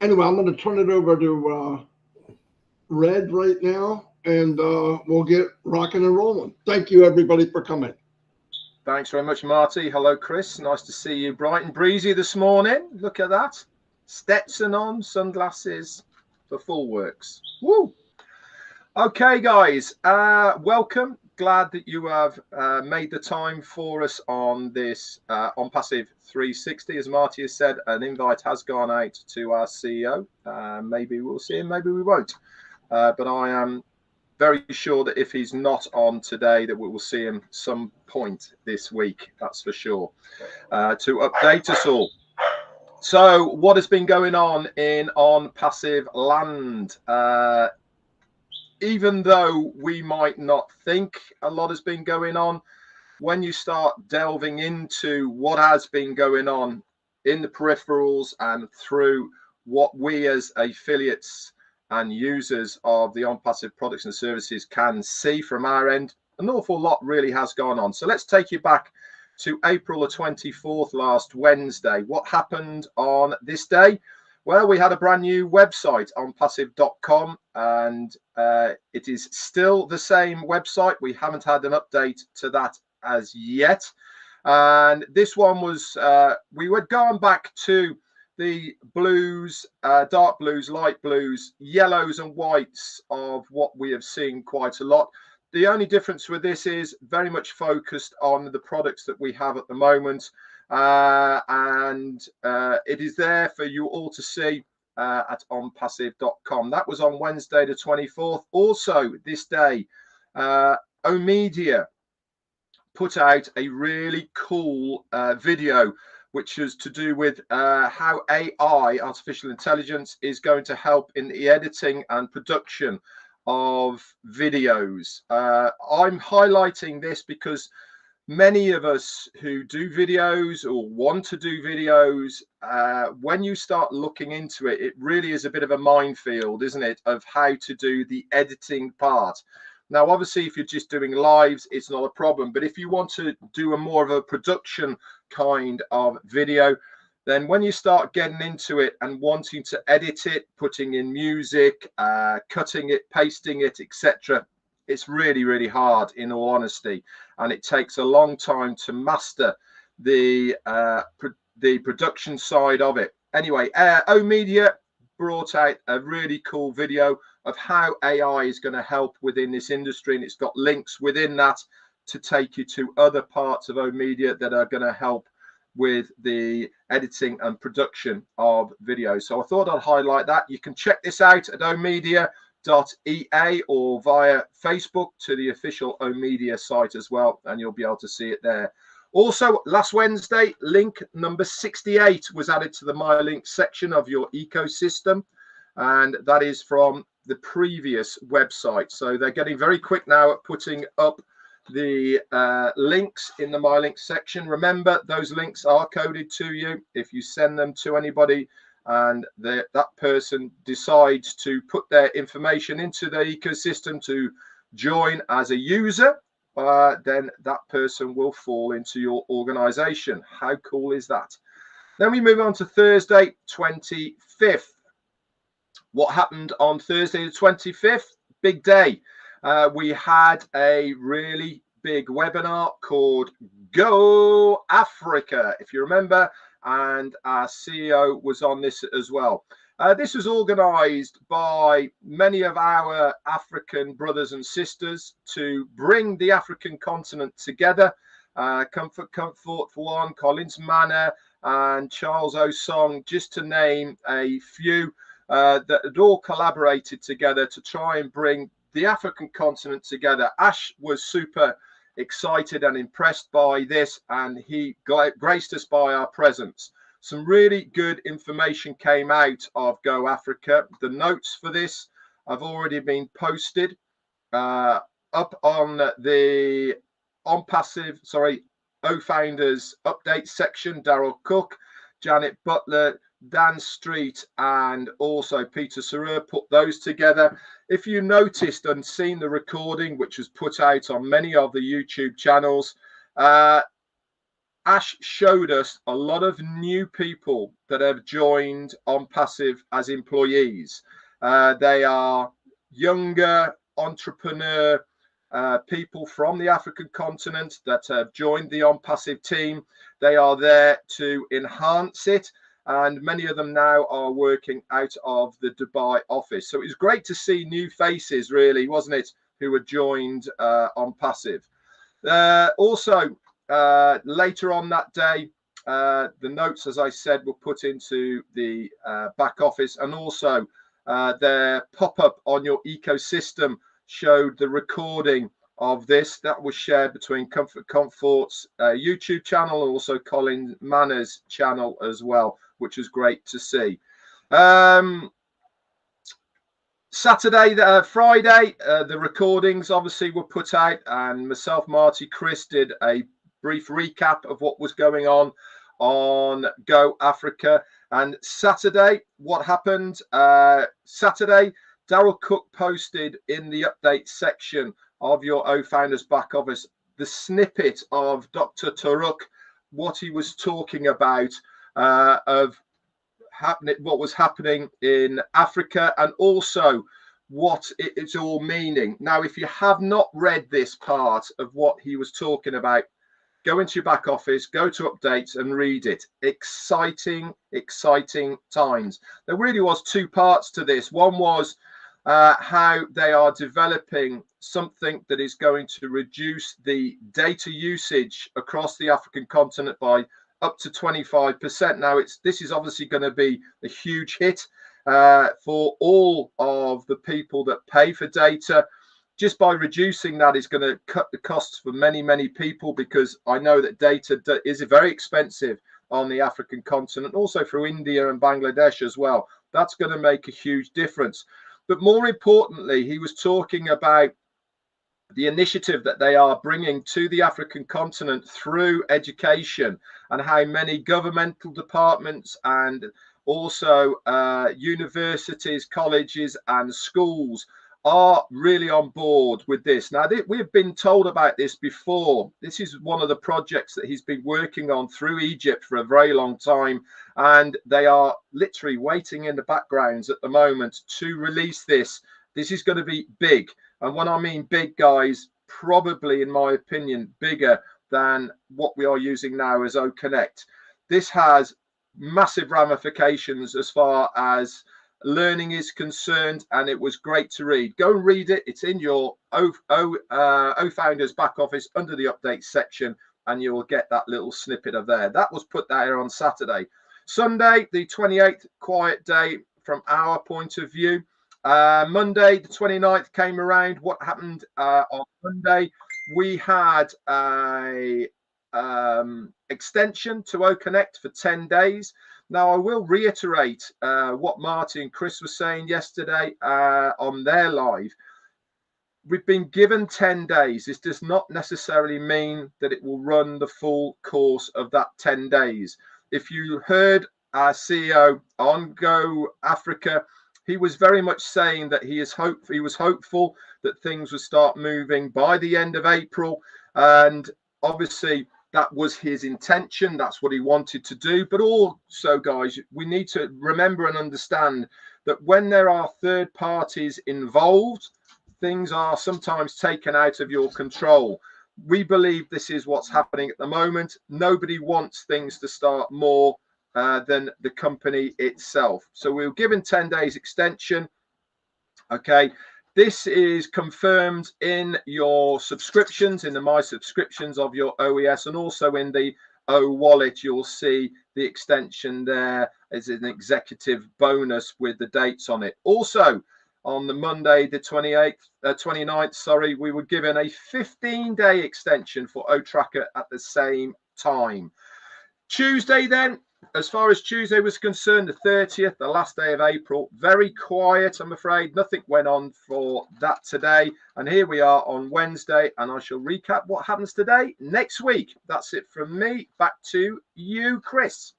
Anyway, I'm going to turn it over to Red right now, and we'll get rocking and rolling. Thank you, everybody, for coming. Thanks very much, Marty. Hello, Chris. Nice to see you. Bright and breezy this morning. Look at that. Stetson on, sunglasses, the full works. Woo! Okay, guys, welcome. Glad that you have made the time for us on this Onpassive 360. As Marty has said, an invite has gone out to our CEO. Maybe we'll see him, maybe we won't. But I am very sure that if he's not on today, that we will see him some point this week. That's for sure. To update us all. So, what has been going on in Onpassive land? Even though we might not think a lot has been going on, when you start delving into what has been going on in the peripherals and through what we as affiliates and users of the Onpassive products and services can see from our end, an awful lot really has gone on. So let's take you back to April the 24th, last Wednesday. What happened on this day? Well, we had a brand new website, onpassive.com, and it is still the same website. We haven't had an update to that as yet. And this one was, we were going back to the blues, dark blues, light blues, yellows and whites of what we have seen quite a lot. The only difference with this is very much focused on the products that we have at the moment. And it is there for you all to see at onpassive.com. That was on Wednesday the 24th. Also this day, Omedia put out a really cool video, which is to do with how AI, artificial intelligence, is going to help in the editing and production of videos. I'm highlighting this because many of us who do videos or want to do videos, when you start looking into it, it really is a bit of a minefield, isn't it, of how to do the editing part. Now, obviously, if you're just doing lives, it's not a problem. But if you want to do a more of a production kind of video, then when you start getting into it and wanting to edit it, putting in music, cutting it, pasting it, etc., it's really, really hard, in all honesty, and it takes a long time to master the production side of it. Anyway, Omedia brought out a really cool video of how AI is going to help within this industry, and it's got links within that to take you to other parts of Omedia that are going to help with the editing and production of videos. So I thought I'd highlight that. You can check this out at omedia.ea or via Facebook to the official Omedia site as well, and you'll be able to see it there. Also, last Wednesday, link number 68 was added to the My Link section of your ecosystem, and that is from the previous website. So they're getting very quick now at putting up the links in the My Link section. Remember, those links are coded to you. If you send them to anybody and that person decides to put their information into the ecosystem to join as a user, then that person will fall into your organization. How cool is that? Then we move on to Thursday, 25th. What happened on Thursday the 25th? Big day. We had a really big webinar called Go Africa, if you remember, and our CEO was on this as well. This was organized by many of our African brothers and sisters to bring the African continent together. Comfort for one, Collins Manor and Charles Osong, just to name a few, that had all collaborated together to try and bring the African continent together. Ash was super excited and impressed by this, and he graced us by our presence. Some really good information came out of Go Africa. The notes for this have already been posted up on the O-Founders update section. Daryl Cook, Janet Butler, Dan Street, and also Peter Sarer put those together. If you noticed and seen the recording, which was put out on many of the YouTube channels, Ash showed us a lot of new people that have joined Onpassive as employees. They are younger entrepreneur people from the African continent that have joined the Onpassive team. They are there to enhance it, and many of them now are working out of the Dubai office. So it was great to see new faces, really, wasn't it, who had joined Onpassive. Also, later on that day, the notes, as I said, were put into the back office, and also their pop-up on your ecosystem showed the recording of this that was shared between Comfort Comfort's YouTube channel, and also Colin Manners' channel as well, which was great to see. Saturday, Friday, the recordings obviously were put out, and myself, Marty, Chris did a brief recap of what was going on Go Africa. And Saturday, what happened? Saturday, Daryl Cook posted in the update section of your O-Founders back office the snippet of Dr. Taruk, what he was talking about what was happening in Africa, and also what it's all meaning. Now, if you have not read this part of what he was talking about, go into your back office, go to updates and read it. Exciting, exciting times. There really was two parts to this. One was how they are developing something that is going to reduce the data usage across the African continent by up to 25%. Now, this is obviously going to be a huge hit for all of the people that pay for data. Just by reducing that is going to cut the costs for many, many people, because I know that data is very expensive on the African continent, also through India and Bangladesh as well. That's going to make a huge difference. But more importantly, he was talking about the initiative that they are bringing to the African continent through education, and how many governmental departments and also universities, colleges and schools are really on board with this. Now, we've been told about this before. This is one of the projects that he's been working on through Egypt for a very long time, and they are literally waiting in the backgrounds at the moment to release this. This is going to be big. And when I mean big, guys, probably, in my opinion, bigger than what we are using now as OConnect. This has massive ramifications as far as learning is concerned, and it was great to read. Go and read it. It's in your O-Founders back office under the update section, and you will get that little snippet of there. That was put there on Saturday. Sunday, the 28th, quiet day from our point of view. Monday, the 29th came around. What happened on Monday? We had a extension to OConnect for 10 days. Now, I will reiterate what Marty and Chris were saying yesterday on their live. We've been given 10 days. This does not necessarily mean that it will run the full course of that 10 days. If you heard our CEO on Go Africa, he was very much saying that he was hopeful that things would start moving by the end of April. And obviously, that was his intention. That's what he wanted to do. But also, guys, we need to remember and understand that when there are third parties involved, things are sometimes taken out of your control. We believe this is what's happening at the moment. Nobody wants things to start more than the company itself. So we were given 10 days extension. Okay. This is confirmed in your subscriptions, in the My Subscriptions of your OES, and also in the O Wallet. You'll see the extension there as an executive bonus with the dates on it. Also, on the Monday, the 29th, sorry, we were given a 15-day extension for O-Tracker at the same time. Tuesday, then, as far as Tuesday was concerned, the 30th, the last day of April, very quiet, I'm afraid. Nothing went on for that today. And here we are on Wednesday, and I shall recap what happens today next week. That's it from me. Back to you, Chris.